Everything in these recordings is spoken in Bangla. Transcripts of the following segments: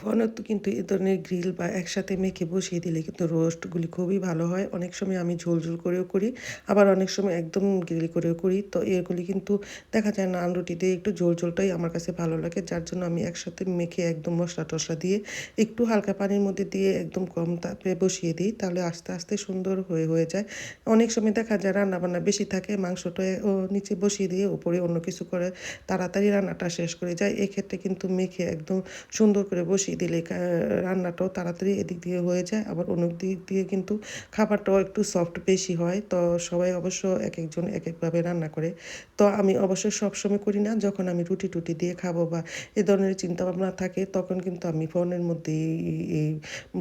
ফোনত কিন্তু এ ধরনের গ্রিল বা একসাথে মেখে বসিয়ে দিলে কিন্তু রোস্টগুলি খুবই ভালো হয়। অনেক সময় আমি ঝোল, ঝোল করেও করি, আবার অনেক সময় একদম গ্রিল করেও করি। তো এগুলি কিন্তু দেখা যায় নান রুটি দিয়ে একটু ঝোল, ঝোলটাই আমার কাছে ভালো লাগে। যার জন্য আমি একসাথে মেখে একদম মসলা-টসলা দিয়ে একটু হালকা পানির মধ্যে দিয়ে একদম কম তাপে বসিয়ে দিই। তাহলে আস্তে, আস্তে সুন্দর হয়ে যায়। অনেক সময় দেখা যায় রান্নাবান্না বেশি থাকে, মাংসটা নিচে বসিয়ে দিয়ে উপরে অন্য কিছু করে তাড়াতাড়ি রান্নাটা শেষ করে যায়। এক্ষেত্রে কিন্তু মেখে একদম সুন্দর করে বসিয়ে দিলে রান্নাটাও তাড়াতাড়ি এদিক দিয়ে হয়ে যায়, আবার অন্য দিক দিয়ে কিন্তু খাবারটাও একটু সফট বেশি হয়। তো সবাই অবশ্য একেকজন একেকভাবে রান্না করে। তো আমি অবশ্য সবসময় করি না, যখন আমি রুটি টুটি দিয়ে খাবো বা এ ধরনের চিন্তাভাবনা থাকে তখন কিন্তু আমি ফোনের মধ্যেই এই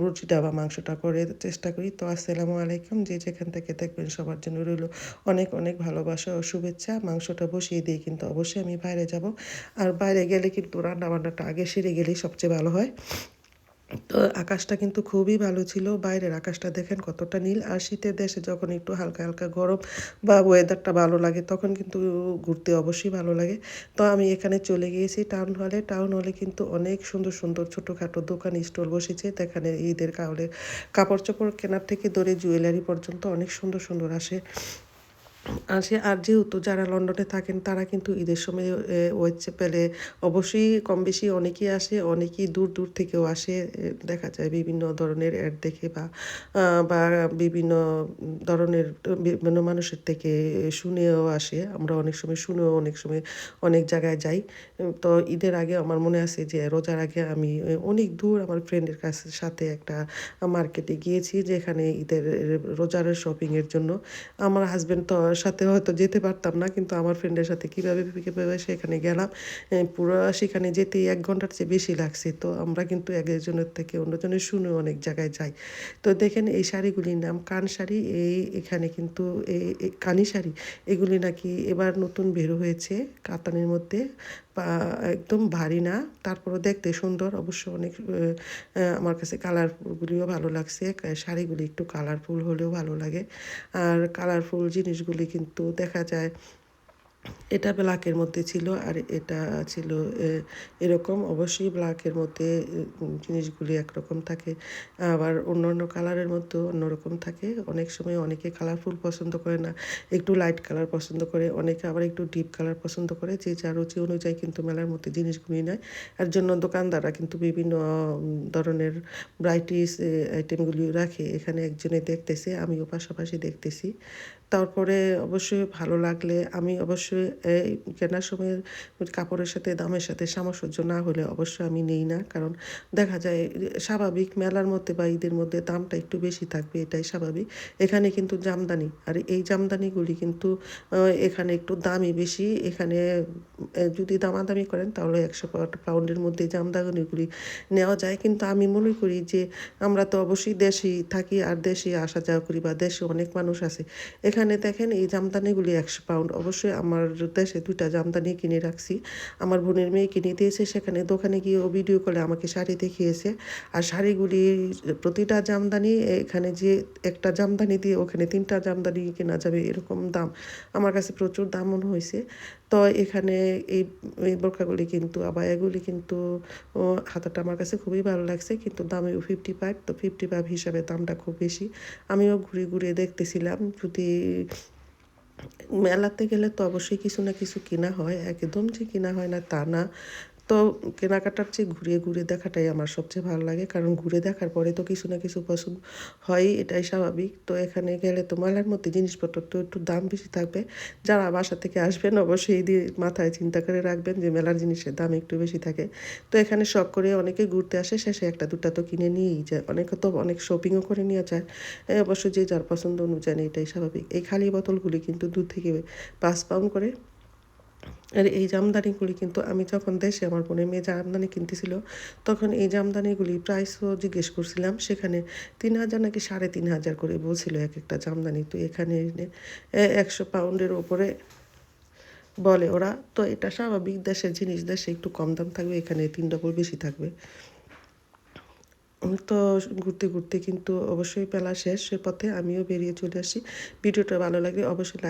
রুটিটা বা মাংসটা করে চেষ্টা করি। তো আসসালামু আলাইকুম, যে যেখান থেকে দেখবেন সবার জন্য রইল অনেক অনেক ভালোবাসা ও শুভেচ্ছা। মাংসটা বসিয়ে দিয়ে কিন্তু অবশ্যই আমি বাইরে যাব, আর বাইরে গেলে কিন্তু রান্নাবান্নাটা আগে সেরে গেলেই সবচেয়ে ভালো হয়। তো আকাশটা কিন্তু খুবই ভালো ছিল। বাইরের আকাশটা দেখেন কতটা নীল। আর শীতের দেশে যখন একটু হালকা, হালকা গরম বা ওয়েদারটা ভালো লাগে তখন কিন্তু ঘুরতে অবশ্যই ভালো লাগে। তো আমি এখানে চলে গিয়েছি টাউন হলে। টাউন হলে কিন্তু অনেক সুন্দর, সুন্দর ছোটোখাটো দোকান স্টল বসেছে। এখানে ঈদের কাপড়-চোপড় কেনার থেকে ধরে জুয়েলারি পর্যন্ত অনেক সুন্দর, সুন্দর আসে। আর যেহেতু যারা লন্ডনে থাকেন তারা কিন্তু ঈদের সময় ওয়েস্ট পেলে অবশ্যই কম বেশি অনেকেই আসে, অনেকেই দূর দূর থেকেও আসে। দেখা যায় বিভিন্ন ধরনের অ্যাড দেখে বা বিভিন্ন ধরনের বিভিন্ন মানুষের থেকে শুনেও আসে। আমরা অনেক সময় শুনেও অনেক সময় অনেক জায়গায় যাই। তো ঈদের আগে আমার মনে আছে যে রোজার আগে আমি অনেক দূর আমার ফ্রেন্ডের সাথে একটা মার্কেটে গিয়েছি, যেখানে ঈদের রোজার শপিংয়ের জন্য। আমার হাসব্যান্ড তো সাথে হয়তো যেতে পারতাম না, কিন্তু আমার ফ্রেন্ডের সাথে কীভাবে সেখানে গেলাম। পুরো সেখানে যেতেই ১ ঘন্টার চেয়ে বেশি লাগছে। তো আমরা কিন্তু একজনের থেকে অন্যজনের শুনেও অনেক জায়গায় যাই। তো দেখেন এই শাড়িগুলির নাম কান শাড়ি। এখানে কিন্তু কানি শাড়ি, এগুলি নাকি এবার নতুন বের হয়েছে কাতানের মধ্যে। পা একদম ভারী না, তারপরও দেখতে সুন্দর। অবশ্য অনেক আমার কাছে কালারফুলগুলিও ভালো লাগছে। শাড়িগুলি একটু কালারফুল হলেও ভালো লাগে। আর কালারফুল জিনিসগুলি কিন্তু দেখা যায় এটা ব্ল্যাকের মধ্যে ছিল, আর এটা ছিল এরকম। অবশ্যই ব্ল্যাকের মধ্যে জিনিসগুলি একরকম থাকে, আবার অন্য অন্য কালারের মধ্যেও অন্যরকম থাকে। অনেক সময় অনেকে কালারফুল পছন্দ করে না, একটু লাইট কালার পছন্দ করে, অনেকে আবার একটু ডিপ কালার পছন্দ করে। যে যার রুচি অনুযায়ী কিন্তু মেলার মধ্যে জিনিসগুলি নেয়। এর জন্য দোকানদাররা কিন্তু বিভিন্ন ধরনের ব্রাইটিস আইটেমগুলি রাখে। এখানে একজনে দেখতেছে, আমিও পাশাপাশি দেখতেছি। তারপরে অবশ্যই ভালো লাগলে আমি অবশ্যই কেনার সময় কাপড়ের সাথে দামের সাথে সামঞ্জস্য না হলে অবশ্যই আমি নেই না। কারণ দেখা যায় স্বাভাবিক মেলার মধ্যে বা ঈদের মধ্যে দামটা একটু বেশি থাকবে, এটাই স্বাভাবিক। এখানে কিন্তু জামদানি, আর এই জামদানিগুলি কিন্তু এখানে একটু দামই বেশি। এখানে যদি দামাদামি করেন তাহলে ১০০ পাউন্ডের মধ্যে জামদানিগুলি নেওয়া যায়। কিন্তু আমি মনে করি যে আমরা তো অবশ্যই দেশেই থাকি আর দেশে আসা যাওয়া করি, বা দেশে অনেক মানুষ আছে। এখানে দেখেন এই জামদানিগুলি ১০০ পাউন্ড। অবশ্যই আমার দেশে ২টা জামদানি কিনে রাখছি। আমার বোনের মেয়ে কিনে দিয়েছে, সেখানে দোকানে গিয়ে ও ভিডিও কলে আমাকে শাড়ি দেখিয়েছে। আর শাড়িগুলি প্রতিটা জামদানি এখানে যে একটা জামদানি দিয়ে ওখানে ৩টা জামদানি কেনা যাবে এরকম দাম। আমার কাছে প্রচুর দাম মনে হয়েছে। তো এখানে এই এই বোরখাগুলি কিন্তু আবায়াগুলি কিন্তু হাতাটা আমার কাছে খুবই ভালো লাগছে, কিন্তু দামে 55। তো 55 হিসাবে দামটা খুব বেশি। আমিও ঘুরে ঘুরে দেখতেছিলাম, যদি মেলাতে গেলে তো অবশ্যই কিছু না কিছু কেনা হয়, একদম যে কেনা হয় না তা না। তো কেনাকাটার চেয়ে ঘুরিয়ে ঘুরে দেখাটাই আমার সবচেয়ে ভালো লাগে, কারণ ঘুরে দেখার পরে তো কিছু না কিছু পছন্দ হয়ই, এটাই স্বাভাবিক। তো এখানে গেলে তো মেলার মধ্যে জিনিসপত্র তো একটু দাম বেশি থাকবে। যারা বাসা থেকে আসবেন অবশ্যই এই দিয়ে মাথায় চিন্তা করে রাখবেন যে মেলার জিনিসের দাম একটু বেশি থাকে। তো এখানে শখ করে অনেকে ঘুরতে আসে, শেষে একটা দুটা তো কিনে নিয়েই যায়। অনেকে তো অনেক শপিংও করে নিয়ে যায়। অবশ্য যে যার পছন্দ অনুযায়ী, এটাই স্বাভাবিক। এই খালি বোতলগুলি কিন্তু ২ থেকে ৫ পাউন্ড করে। আর এই জামদানিগুলি কিন্তু আমি যখন দেশে আমার বোনের মেয়ে জামদানি কিনতেছিল, তখন এই জামদানিগুলি প্রাইসও জিজ্ঞেস করছিলাম। সেখানে ৩,০০০ নাকি ৩,৫০০ করে বলছিল এক একটা জামদানি। তো এখানে ১০০ পাউন্ডের ওপরে বলে ওরা। তো এটা স্বাভাবিক, দেশের জিনিস দেশে একটু কম দাম থাকবে, এখানে ৩ ডবল বেশি থাকবে। তো ঘুরতে ঘুরতে কিন্তু অবশ্যই বেলা শেষ, সে পথে আমিও বেরিয়ে চলে আসি। ভিডিওটা ভালো লাগলে অবশ্যই লাইক